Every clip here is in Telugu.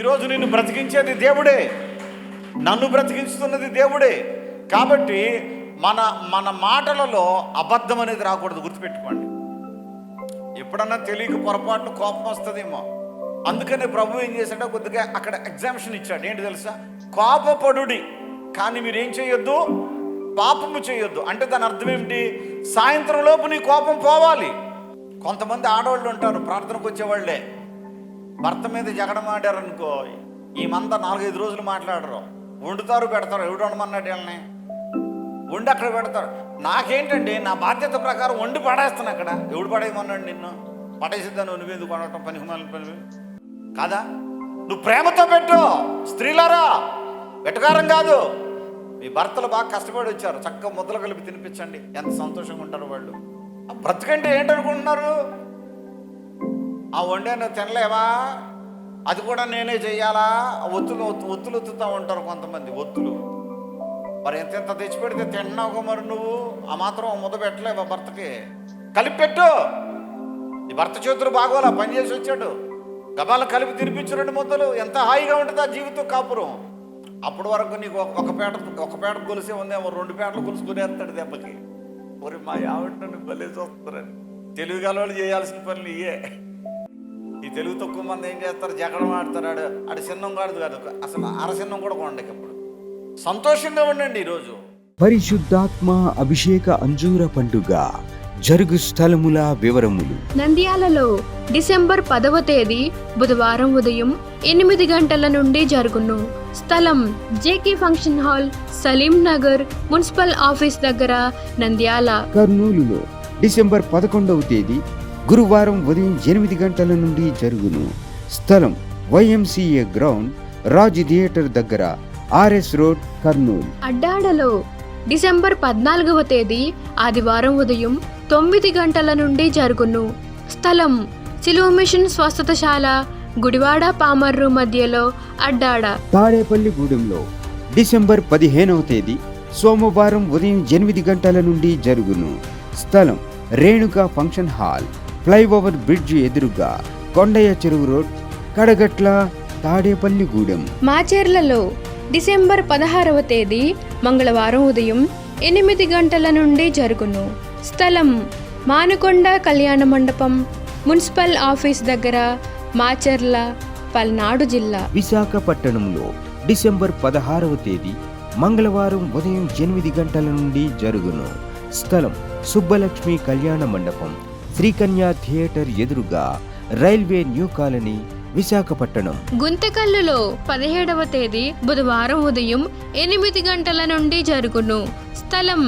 ఈరోజు నిన్ను బ్రతికించేది దేవుడే, నన్ను బ్రతికించుతున్నది దేవుడే. కాబట్టి మన మన మాటలలో అబద్ధం అనేది రాకూడదు, గుర్తుపెట్టుకోండి. ఎప్పుడన్నా తెలియక పొరపాటున కోపం వస్తుందేమో, అందుకనే ప్రభు ఏం చేశాడో కొద్దిగా అక్కడ ఎగ్జామ్షన్ ఇచ్చాడు. ఏంటి తెలుసా? కోపపడుడి, కానీ మీరేం చేయొద్దు, పాపము చేయొద్దు. అంటే దాని అర్థం ఏమిటి? సాయంత్రం లోపు నీ కోపం పోవాలి. కొంతమంది ఆడవాళ్ళు ఉంటారు, ప్రార్థనకు వచ్చేవాళ్ళే, భర్త మీద జగడం ఆడారనుకో, ఈ మంద 4-5 రోజులు మాట్లాడరు, వండుతారు పెడతారు. ఎవడు వండమన్నాడు వీళ్ళని? వండి అక్కడ పెడతారు. నాకేంటండి, నా బాధ్యత ప్రకారం వండి పడేస్తాను అక్కడ. ఎవడు పడేయమన్నాడు నిన్ను? పడేసిద్దాను, నువ్వెందుకు కొనటం పనికిమాలిన పని కాదా? నువ్వు ప్రేమతో పెట్టు. స్త్రీలారా, వెటకారం కాదు. మీ భర్తలు బాగా కష్టపడి వచ్చారు, చక్కగా ముద్దలు కలిపి తినిపించండి, ఎంత సంతోషంగా ఉంటారు వాళ్ళు. బ్రతుకంటే ఏంటనుకుంటున్నారు? ఆ వండే నువ్వు తినలేవా, అది కూడా నేనే చెయ్యాలా? ఒత్తులు ఒత్తుతూ ఉంటారు కొంతమంది, ఒత్తులు. మరి ఎంత తెచ్చిపెడితే తిన్నావు మరి నువ్వు ఆ మాత్రం ముద్ద పెట్టలేవా భర్తకి? కలిపి పెట్టు. నీ భర్త చేతులు బాగోలా, పని చేసి వచ్చాడు, గబాల కలిపి తినిపించు 2 ముద్దలు. ఎంత హాయిగా ఉంటుంది ఆ జీవితం, కాపురం. అప్పటి వరకు నీకు ఒక పేట గొలిసే ఉందేమో, 2 పేటలు గొలుసుకునేస్తాడు దెబ్బకి. మరి మా ఆవిడ భలే చూస్తారని. తెలుగు గలవాళ్ళు చేయాల్సిన పనులు ఇయే. ఈ తెలుగు తక్కువ మంది ఏం చేస్తారు? జగడం ఆడతాడు. ఆడు చిన్నం కాదు, అసలు అరసిన్నం కూడా కొండకి. అప్పుడు సంతోషంగా ఉండండి. ఈరోజు పరిశుద్ధాత్మ అభిషేక అంజూర పండుగ జరుగు స్థలముల వివరములు. నంద్యాలలో డిసెంబర్ 10వ తేదీ బుధవారం ఉదయం 8 గంటల నుండి జరుగును. స్థలం JK function hall, Salim Nagar, municipal office దగ్గర, నంద్యాల. కర్నూలులో డిసెంబర్ 11వ తేదీ గురువారం ఉదయం 8 గంటల నుండి జరుగును. స్థలం YMCA గ్రౌండ్, రాజ్ థియేటర్ దగ్గర, RS రోడ్, కర్నూలు. అడ్డాడలో డిసెంబర్ 14వ తేదీ ఆదివారం ఉదయం 9 గంటల నుండి జరుగును. స్థలం సిలువ మిషన్ స్వస్థతశాల, గుడివాడ పామర్రు మధ్యలో, అడ్డాడ. తాడేపల్లిగూడెంలో డిసెంబర్ 15వ తేదీ సోమవారం ఉదయం 8 గంటల నుండి జరుగును. స్థలం Renuka function hall, flyover bridge ఎదురుగా, కొండయ్య చెరువు రోడ్, కడగట్ల, తాడేపల్లిగూడెం. మాచెర్లలో డిసెంబర్ 16వ తేదీ మంగళవారం ఉదయం 8 గంటల నుండి జరుగును. స్థలం మానుకొండ కళ్యాణ మండపం, మున్సిపల్ ఆఫీస్ దగ్గర, మాచెర్ల, పల్నాడు జిల్లా. విశాఖపట్టణంలో డిసెంబర్ 16వ తేదీ మంగళవారం ఉదయం 8 గంటల నుండి జరుగును. స్థలం సుబ్బలక్ష్మి కళ్యాణ మండపం, శ్రీకన్య థియేటర్ ఎదురుగా, రైల్వే న్యూ కాలనీ, విశాఖపట్టణం. గుంతకల్లులో 17వ తేదీ బుధవారం ఉదయం 8 గంటల నుండి జరుగును. స్థలం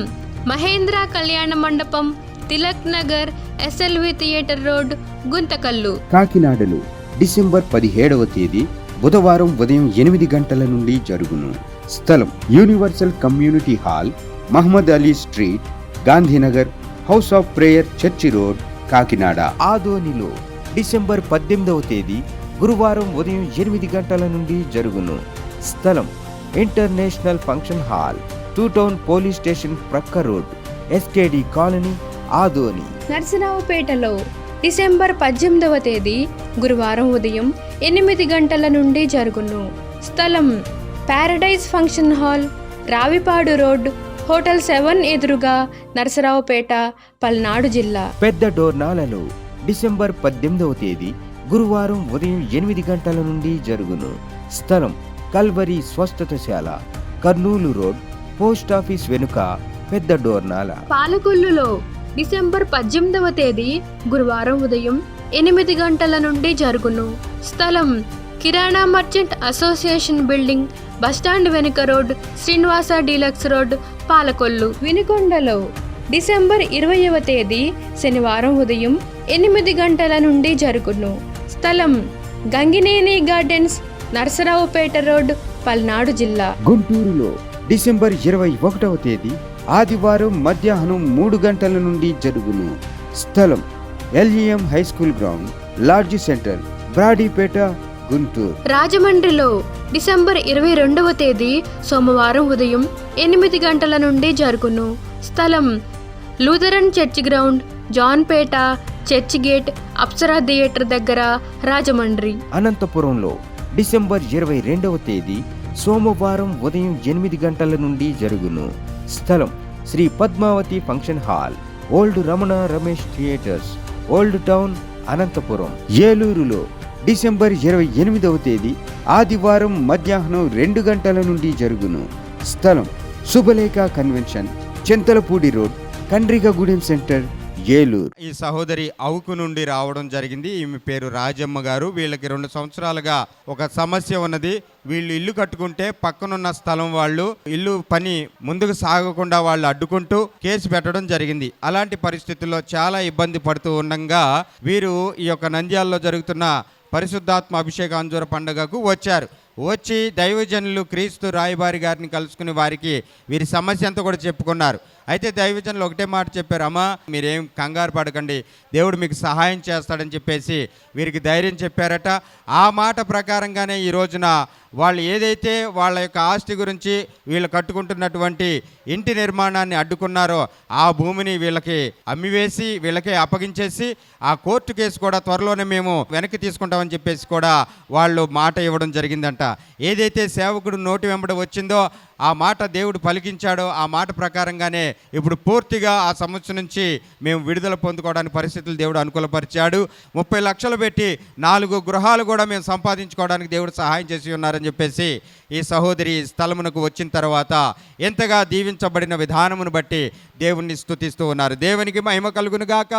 మహేంద్ర కళ్యాణ మండపం, Tilak Nagar, SLV theatre road, Guntakal. కాకినాడలో డిసెంబర్ 17వ తేదీ బుధవారం ఉదయం 8 గంటల నుండి జరుగును. స్థలం universal community hall, Mohammed Ali street, Gandhinagar, house of prayer, church road, Kakinada. ఆదోనిలో డిసెంబర్ 18వ తేదీ గురువారం ఉదయం 8 గంటల నుండి జరుగును. స్థలం international function hall, 2 town police station ప్రక్క రోడ్, SKD కాలనీ, ఆదోని. నర్సరావుపేటలో డిసెంబర్ 18వ తేదీ గురువారం ఉదయం 8 గంటల నుండి జరుగును. స్థలం paradise function hall, Ravipadu road, hotel 7 ఎదురుగా, నర్సరావుపేట, పల్నాడు జిల్లా. పెద్ద డోర్నాలలో డిసెంబర్ 18వ తేదీ గురువారం ఉదయం 8 గంటల నుండి జరుగును. స్థలం కల్వరి స్వస్థతశాల, కర్నూలు రోడ్, పోస్ట్ ఆఫీస్ వెనుక, పెద్ద డోర్నాల. పాలకొల్లులో డిసెంబర్ 18వ తేదీ గురువారం ఉదయం 8 గంటల నుండి జరుగును. స్థలం kirana merchant association building, bus stand వెనుక road, Srinivasa deluxe road, Palakollu. వినుకొండలో డిసెంబర్ 20వ తేదీ శనివారం ఉదయం 8 గంటల నుండి జరుగును. స్థలం గంగినేని గార్డెన్స్, నర్సరావుపేట రోడ్, పల్నాడు జిల్లా. గుంటూరులో డిసెంబర్ 21వ తేదీ ఆదివారం మధ్యాహ్నం 3 గంటల నుండి జరుగును. స్థలం LEM high school ground, large centre, Brodipet, Guntur. రాజమండ్రిలో డిసెంబర్ 22వ తేదీ సోమవారం ఉదయం 8 గంటల నుండి జరుగును. స్థలం Lutheran church ground, Janpeta, church gate, Apsara theatre దగ్గర, రాజమండ్రి. అనంతపురంలో డిసెంబర్ 22వ తేదీ సోమవారం ఉదయం 8 గంటల నుండి జరుగును. స్థలం Shri Padmavathi function hall, old Ramana Ramesh theatres, old town, Anantapur. ఏలూరులో డిసెంబర్ 28వ తేదీ ఆదివారం మధ్యాహ్నం 2 గంటల నుండి జరుగును. స్థలం Subhalekha convention, Chintalapudi road, Kandrikagudem centre, Eluru. ఈ సహోదరి అవుకు నుండి రావడం జరిగింది. ఈమె పేరు రాజమ్మ గారు. వీళ్ళకి 2 సంవత్సరాలుగా ఒక సమస్య ఉన్నది. వీళ్ళు ఇల్లు కట్టుకుంటే పక్కనున్న స్థలం వాళ్ళు ఇల్లు పని ముందుకు సాగకుండా వాళ్ళు అడ్డుకుంటూ కేసు పెట్టడం జరిగింది. అలాంటి పరిస్థితుల్లో చాలా ఇబ్బంది పడుతూ ఉండగా వీరు ఈ యొక్క నంద్యాలలో జరుగుతున్న పరిశుద్ధాత్మ అభిషేక అంజూర పండుగకు వచ్చారు. వచ్చి దైవజనులు క్రీస్తు రాయబారి గారిని కలుసుకుని వారికి వీరి సమస్య అంతా కూడా చెప్పుకున్నారు. అయితే దైవజనులు ఒకటే మాట చెప్పారు, అమ్మా మీరేం కంగారు పడకండి, దేవుడు మీకు సహాయం చేస్తాడని చెప్పేసి వీరికి ధైర్యం చెప్పారట. ఆ మాట ప్రకారంగానే ఈ రోజున వాళ్ళు ఏదైతే వాళ్ళ యొక్క ఆస్తి గురించి వీళ్ళు కట్టుకుంటున్నటువంటి ఇంటి నిర్మాణాన్ని అడ్డుకున్నారో ఆ భూమిని వీళ్ళకి అమ్మివేసి వీళ్ళకే అప్పగించేసి ఆ కోర్టు కేసు కూడా త్వరలోనే మేము వెనక్కి తీసుకుంటామని చెప్పేసి కూడా వాళ్ళు మాట ఇవ్వడం జరిగిందంట. ఏదైతే సేవకుడు నోటి వెంబడి వచ్చిందో ఆ మాట దేవుడు పలికించాడో ఆ మాట ప్రకారంగానే ఇప్పుడు పూర్తిగా ఆ సమస్య నుంచి మేము విడుదల పొందుకోవడానికి పరిస్థితులు దేవుడు అనుకూలపరిచాడు. 30 లక్షలు పెట్టి 4 గృహాలు కూడా మేము సంపాదించుకోవడానికి దేవుడు సహాయం చేసి ఉన్నారని చెప్పేసి ఈ సహోదరి స్థలమునకు వచ్చిన తర్వాత ఎంతగా దీవించబడిన విధానమును బట్టి దేవుణ్ణి స్తుతిస్తూ ఉన్నారు. దేవునికి మహిమ కలుగును గాక.